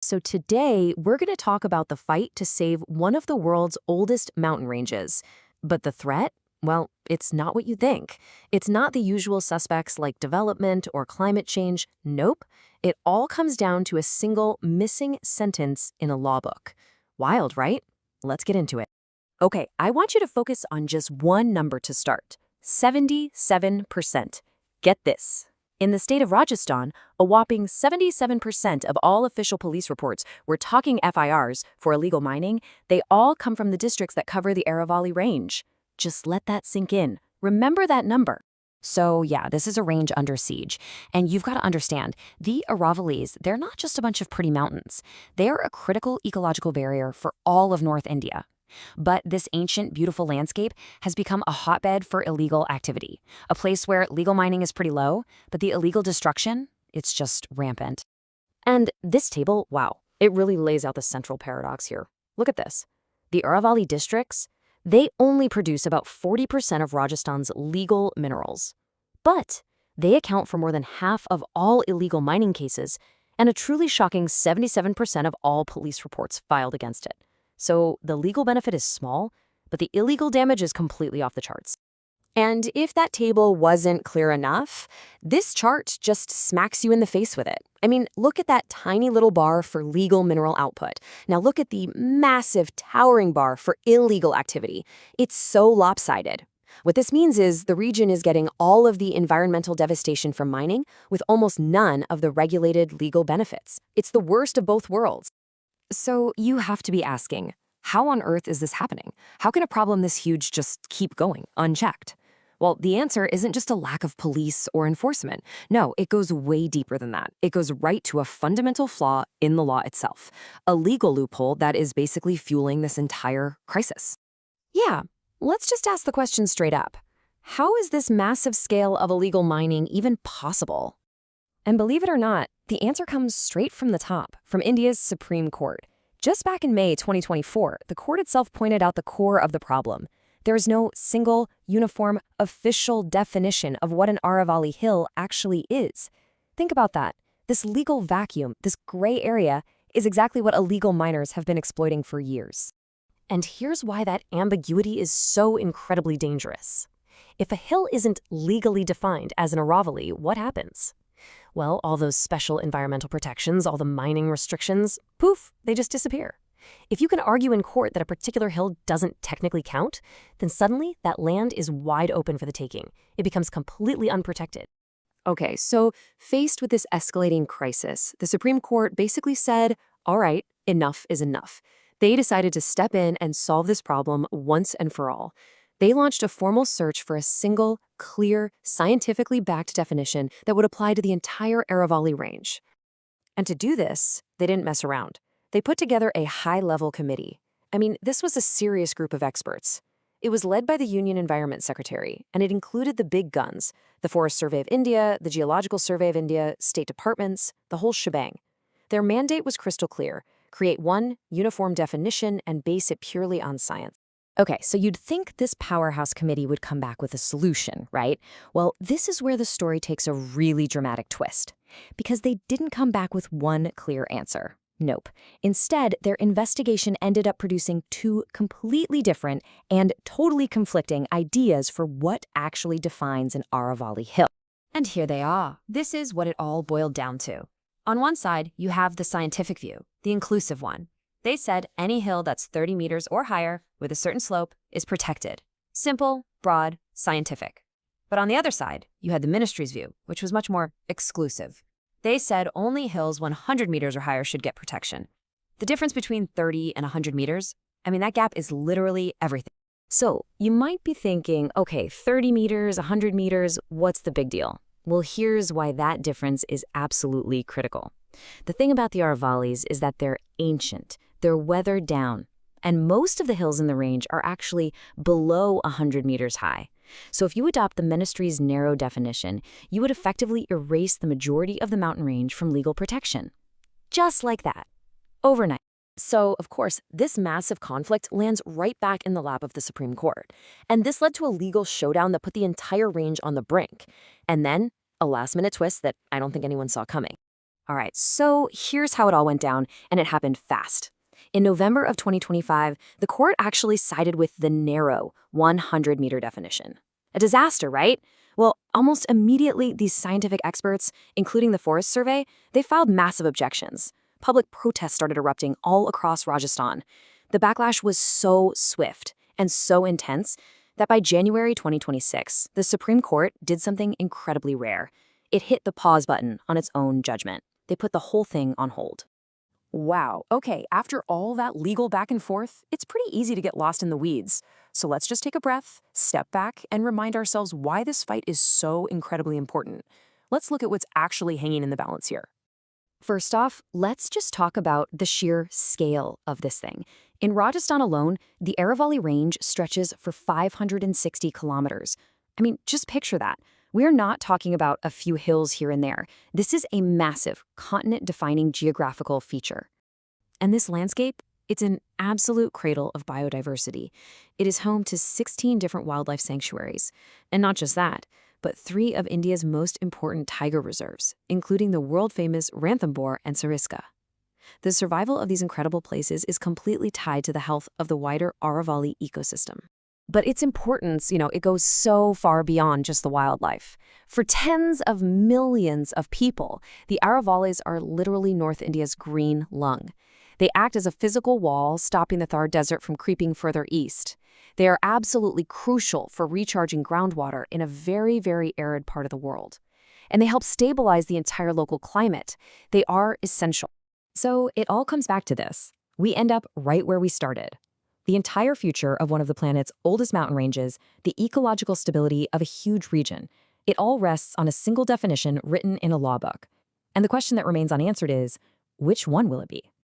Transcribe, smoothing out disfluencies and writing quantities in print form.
So today, we're going to talk about the fight to save one of the world's oldest mountain ranges. But the threat? Well, it's not what you think. It's not the usual suspects like development or climate change. Nope. It all comes down to a single missing sentence in a law book. Wild, right? Let's get into it. Okay, I want you to focus on just one number to start. 77%. Get this. In the state of Rajasthan, a whopping 77% of all official police reports, we're talking FIRs, for illegal mining, they all come from the districts that cover the Aravalli Range. Just let that sink in. Remember that number. So yeah, this is a range under siege. And you've got to understand, the Aravallis, they're not just a bunch of pretty mountains. They're a critical ecological barrier for all of North India. But this ancient, beautiful landscape has become a hotbed for illegal activity, a place where legal mining is pretty low, but the illegal destruction, it's just rampant. And this table, wow, it really lays out the central paradox here. Look at this. The Aravalli districts, they only produce about 40% of Rajasthan's legal minerals. But they account for more than half of all illegal mining cases and a truly shocking 77% of all police reports filed against it. So the legal benefit is small, but the illegal damage is completely off the charts. And if that table wasn't clear enough, this chart just smacks you in the face with it. I mean, look at that tiny little bar for legal mineral output. Now look at the massive, towering bar for illegal activity. It's so lopsided. What this means is the region is getting all of the environmental devastation from mining with almost none of the regulated legal benefits. It's the worst of both worlds. So you have to be asking, how on earth is this happening? How can a problem this huge just keep going, unchecked? Well, the answer isn't just a lack of police or enforcement. No, it goes way deeper than that. It goes right to a fundamental flaw in the law itself, a legal loophole that is basically fueling this entire crisis. Yeah, let's just ask the question straight up. How is this massive scale of illegal mining even possible? And believe it or not, the answer comes straight from the top, from India's Supreme Court. Just back in May 2024, the court itself pointed out the core of the problem. There is no single, uniform, official definition of what an Aravalli hill actually is. Think about that. This legal vacuum, this gray area, is exactly what illegal miners have been exploiting for years. And here's why that ambiguity is so incredibly dangerous. If a hill isn't legally defined as an Aravalli, what happens? Well, all those special environmental protections, all the mining restrictions, poof, they just disappear. If you can argue in court that a particular hill doesn't technically count, then suddenly that land is wide open for the taking. It becomes completely unprotected. Okay, so faced with this escalating crisis, the Supreme Court basically said, all right, enough is enough. They decided to step in and solve this problem once and for all. They launched a formal search for a single, clear, scientifically backed definition that would apply to the entire Aravalli Range. And to do this, they didn't mess around. They put together a high-level committee. I mean, this was a serious group of experts. It was led by the Union Environment Secretary, and it included the big guns, the Forest Survey of India, the Geological Survey of India, state departments, the whole shebang. Their mandate was crystal clear: create one uniform definition and base it purely on science. Okay, so you'd think this powerhouse committee would come back with a solution, right? Well, this is where the story takes a really dramatic twist, because they didn't come back with one clear answer. Nope. Instead, their investigation ended up producing two completely different and totally conflicting ideas for what actually defines an Aravalli hill. And here they are. This is what it all boiled down to. On one side, you have the scientific view, the inclusive one. They said any hill that's 30 meters or higher with a certain slope is protected. Simple, broad, scientific. But on the other side, you had the ministry's view, which was much more exclusive. They said only hills 100 meters or higher should get protection. The difference between 30 and 100 meters, I mean, that gap is literally everything. So you might be thinking, okay, 30 meters, 100 meters, what's the big deal? Well, here's why that difference is absolutely critical. The thing about the Aravallis is that they're ancient. They're weathered down, and most of the hills in the range are actually below 100 meters high. So if you adopt the ministry's narrow definition, you would effectively erase the majority of the mountain range from legal protection. Just like that. Overnight. So, of course, this massive conflict lands right back in the lap of the Supreme Court. And this led to a legal showdown that put the entire range on the brink. And then, a last-minute twist that I don't think anyone saw coming. All right, so here's how it all went down, and it happened fast. In November of 2025, the court actually sided with the narrow 100-meter definition. A disaster, right? Well, almost immediately, these scientific experts, including the Forest Survey, they filed massive objections. Public protests started erupting all across Rajasthan. The backlash was so swift and so intense that by January 2026, the Supreme Court did something incredibly rare. It hit the pause button on its own judgment. They put the whole thing on hold. Wow, okay, after all that legal back and forth, it's pretty easy to get lost in the weeds. So let's just take a breath, step back, and remind ourselves why this fight is so incredibly important. Let's look at what's actually hanging in the balance here. First off, let's just talk about the sheer scale of this thing. In Rajasthan alone, the Aravalli Range stretches for 560 kilometers. I mean, just picture that. We're not talking about a few hills here and there. This is a massive, continent-defining geographical feature. And this landscape, it's an absolute cradle of biodiversity. It is home to 16 different wildlife sanctuaries. And not just that, but 3 of India's most important tiger reserves, including the world-famous Ranthambore and Sariska. The survival of these incredible places is completely tied to the health of the wider Aravalli ecosystem. But its importance, it goes so far beyond just the wildlife. For tens of millions of people, the Aravallis are literally North India's green lung. They act as a physical wall, stopping the Thar Desert from creeping further east. They are absolutely crucial for recharging groundwater in a very, very arid part of the world. And they help stabilize the entire local climate. They are essential. So it all comes back to this. We end up right where we started. The entire future of one of the planet's oldest mountain ranges, the ecological stability of a huge region. It all rests on a single definition written in a law book. And the question that remains unanswered is, which one will it be?